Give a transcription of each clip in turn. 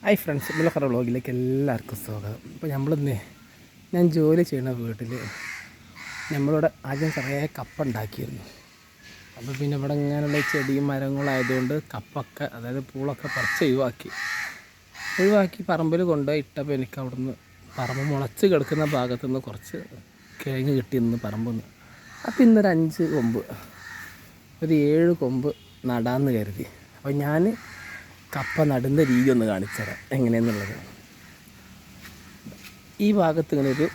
Hi friends, മുല്ലക്കറ വ്ളോഗിലേക്ക് എല്ലാവർക്കും സ്വാഗതം. ഇപ്പോൾ ഞാൻ ജോലി ചെയ്യുന്ന വീട്ടിൽ നമ്മളിവിടെ ആദ്യം കുറേ കപ്പ ഉണ്ടാക്കിയിരുന്നു. അപ്പോൾ പിന്നെ ഇവിടെ ഇങ്ങനെയുള്ള ചെടിയും മരങ്ങളായതുകൊണ്ട് കപ്പൊക്കെ, അതായത് പൂളൊക്കെ പറിച്ച് ഒഴിവാക്കി പറമ്പിൽ കൊണ്ടുപോയി ഇട്ടപ്പോൾ എനിക്ക് അവിടുന്ന് പറമ്പ് മുളച്ച് കിടക്കുന്ന ഭാഗത്തു നിന്ന് കുറച്ച് കിഴങ്ങ് കിട്ടിയിരുന്നു പറമ്പിൽ നിന്ന്. അപ്പോൾ ഇന്നൊരു 5 കൊമ്പ്, ഒരു 7 കൊമ്പ് നടാമെന്ന് കരുതി. അപ്പോൾ ഞാൻ കപ്പ നടുന്ന രീതി ഒന്ന് കാണിച്ചുതരാം എങ്ങനെയെന്നുള്ളത്. ഈ ഭാഗത്ത് ഇങ്ങനെ ഒരു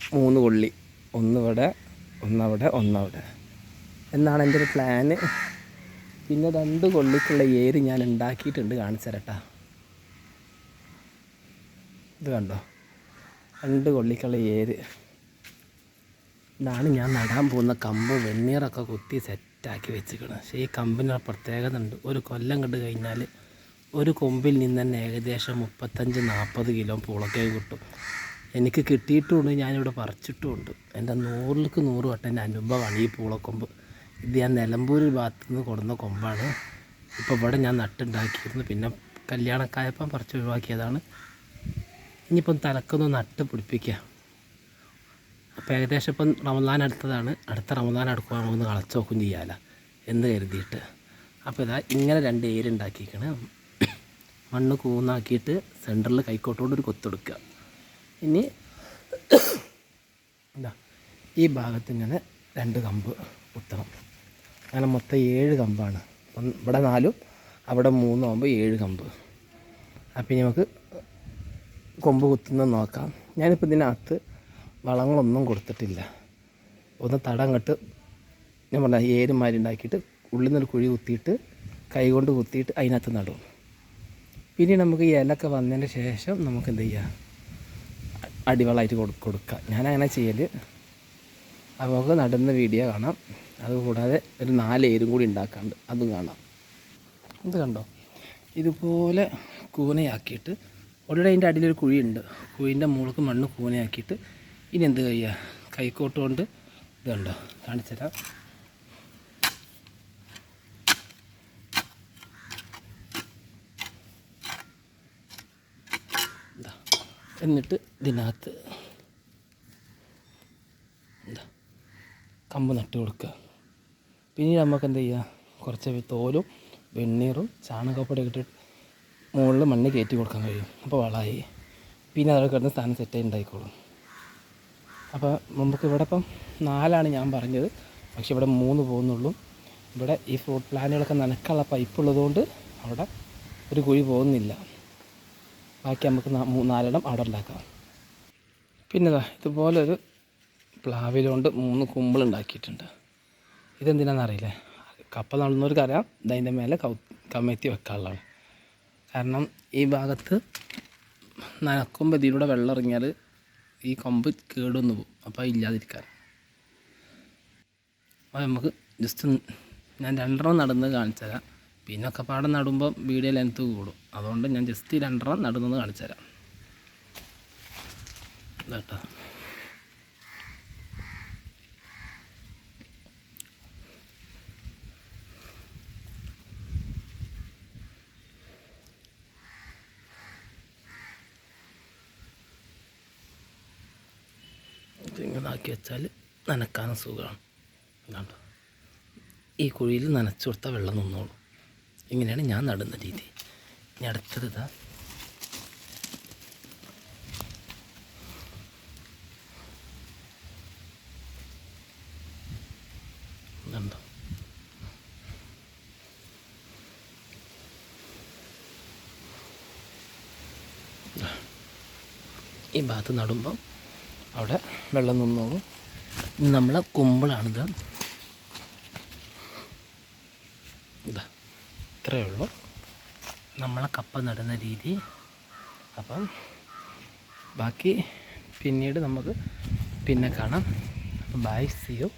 3 കൊള്ളി, ഒന്നിവിടെ, ഒന്നവിടെ എന്നാണ് എൻ്റെ ഒരു പ്ലാന്. പിന്നെ 2 കൊള്ളിക്കുള്ള ഏര് ഞാൻ ഉണ്ടാക്കിയിട്ടുണ്ട്, കാണിച്ചു തരട്ടാ. ഇത് കണ്ടോ, 2 കൊള്ളിക്കുള്ള ഏര്. ഇതാണ് ഞാൻ നടാൻ പോകുന്ന കമ്പ്. വെണ്ണീറൊക്കെ കുത്തി സെറ്റാക്കി വെച്ചിരിക്കണം. പക്ഷേ ഈ കമ്പിന് പ്രത്യേകത ഉണ്ട്. ഒരു കൊല്ലം കണ്ട് കഴിഞ്ഞാൽ ഒരു കൊമ്പിൽ നിന്ന് തന്നെ ഏകദേശം 35-40 കിലോ പൂളക്കേക്ക് കിട്ടും. എനിക്ക് കിട്ടിയിട്ടുമുണ്ട്, ഞാനിവിടെ പറിച്ചിട്ടുമുണ്ട്. എൻ്റെ 100% വട്ടം എൻ്റെ അനുഭവമാണ് ഈ പൂളക്കൊമ്പ്. ഇത് ഞാൻ നിലമ്പൂർ ഭാഗത്തു നിന്ന് കൊടുന്ന കൊമ്പാണ്. ഇപ്പോൾ ഇവിടെ ഞാൻ നട്ടുണ്ടാക്കിയിരുന്നു. പിന്നെ കല്യാണക്കായപ്പം പറിച്ച് ഒഴിവാക്കിയതാണ്. ഇനിയിപ്പം തലക്കൊന്ന് നട്ട് പിടിപ്പിക്കുക. അപ്പോൾ ഏകദേശം ഇപ്പം റമദാൻ അടുത്തതാണ്. അടുത്ത റമദാൻ അടുക്കുമ്പോൾ ഒന്ന് കളച്ച് നോക്കും ചെയ്യാമല്ലോ എന്ന് കരുതിയിട്ട്. അപ്പോൾ ഇതാ ഇങ്ങനെ 2 ഏരുണ്ടാക്കിയിരിക്കണം. മണ്ണ് കൂന്നാക്കിയിട്ട് സെൻറ്ററിൽ കൈക്കോട്ടുകൊണ്ട് ഒരു കൊത്തെടുക്കുക. ഇനി എന്താ ഈ ഭാഗത്ത് ഇങ്ങനെ 2 കമ്പ് കുത്തണം. അങ്ങനെ മൊത്തം 7 കമ്പാണ്. അപ്പം ഇവിടെ 4, അവിടെ 3 ആകുമ്പോൾ 7 കമ്പ്. അപ്പം നമുക്ക് കൊമ്പ് കുത്തുന്നത് നോക്കാം. ഞാനിപ്പോൾ ഇതിനകത്ത് വളങ്ങളൊന്നും കൊടുത്തിട്ടില്ല. ഒന്ന് തടം കെട്ട് ഞാൻ പറഞ്ഞ ഏരുമാരി ഉണ്ടാക്കിയിട്ട് ഉള്ളിൽ നിന്നൊരു കുഴി കുത്തിയിട്ട് കൈ കൊണ്ട് കുത്തിയിട്ട് അതിനകത്ത് നടും. പിന്നെ നമുക്ക് ഈ ഇലയൊക്കെ വന്നതിന് ശേഷം നമുക്ക് എന്ത് ചെയ്യുക, അടിവളമായിട്ട് കൊടുക്കുക. ഞാനങ്ങനെ ചെയ്യൽ. അപ്പോൾ നമുക്ക് നടുന്ന വീഡിയോ കാണാം. അതുകൂടാതെ ഒരു 4 ഏരും കൂടി ഉണ്ടാക്കാണ്ട് അതും കാണാം. ഇത് കണ്ടോ, ഇതുപോലെ കൂനയാക്കിയിട്ട് ഓൾറെഡി അതിൻ്റെ അടിയിലൊരു കുഴിയുണ്ട്. കുഴീൻ്റെ മുകൾക്ക് മണ്ണ് കൂനയാക്കിയിട്ട് ഇനി എന്ത് ചെയ്യുക, കൈക്കോട്ട് കൊണ്ട് ഇത് കണ്ടോ കാണിച്ചുതരാം. എന്നിട്ട് ഇതിനകത്ത് എന്താ കമ്പ് നട്ട് കൊടുക്കുക. പിന്നീട് നമുക്ക് എന്ത് ചെയ്യുക, കുറച്ച് തോലും വെണ്ണീറും ചാണകപ്പൊടി ഇട്ടിട്ട് മുകളിൽ മണ്ണ് കയറ്റി കൊടുക്കാൻ കഴിയും. അപ്പോൾ വളമായി. പിന്നെ അതൊക്കെ കിടന്ന് സ്ഥാനം സെറ്റായി ഉണ്ടായിക്കോളും. അപ്പോൾ നമുക്ക് ഇവിടെ ഇപ്പം 4 ഞാൻ പറഞ്ഞത്. പക്ഷെ ഇവിടെ 3 പോകുന്നുള്ളൂ. ഇവിടെ ഈ ഫ്രൂട്ട് പ്ലാന്റുകളൊക്കെ നനയ്ക്കാനുള്ള പൈപ്പ് ഉള്ളതുകൊണ്ട് അവിടെ ഒരു കുഴി പോകുന്നില്ല. ബാക്കി നമുക്ക് 4 അവിടെ ഉണ്ടാക്കാം. പിന്നെ ഇതുപോലൊരു പ്ലാവിലുകൊണ്ട് 3 കുമ്പിളുണ്ടാക്കിയിട്ടുണ്ട്. ഇതെന്തിനാണെന്നറിയില്ലേ, കപ്പ നടുന്നവർക്കറിയാം. ഇതിൻ്റെ മേലെ കമഴ്ത്തി വെക്കാനുള്ളതാണ്. കാരണം ഈ ഭാഗത്ത് നനക്കുമ്പോൾ ഇതിലൂടെ വെള്ളം ഇറങ്ങിയാൽ ഈ കൊമ്പ് കേടൊന്നു പോകും. അപ്പോൾ ഇല്ലാതിരിക്കാൻ അപ്പോൾ നമുക്ക് ജസ്റ്റ് ഞാൻ 2 നടുന്നത് കാണിച്ചു തരാം. പിന്നെ ഒക്കെ പാടെ നടുമ്പോൾ വീഡിയോ ലെങ്ത്ത് കൂടും. അതുകൊണ്ട് ഞാൻ ജസ്റ്റ് 2 നടുന്നത് കാണിച്ചു തരാം കേട്ടോ. ഇങ്ങനെ ആക്കി വെച്ചാൽ നനക്കാനും സുഖമാണ്. കണ്ടോ, ഈ കുഴിയിൽ നനച്ചു കൊടുത്താൽ വെള്ളം നിന്നോളും. ഇങ്ങനെയാണ് ഞാൻ നടുന്ന രീതി. ഇനി അടുത്തത് ഇതാ, കണ്ടോ, ഈ ഭാഗത്ത് നടുമ്പം അവിടെ വെള്ളം നിന്നോളും. നമ്മളെ കുമ്പിളാണിത്. ഇതാ ഇത്രയേ ഉള്ളൂ നമ്മളെ കപ്പ നടുന്ന രീതി. അപ്പം ബാക്കി പിന്നീട് നമുക്ക് പിന്നെ കാണാം. Bye, see U.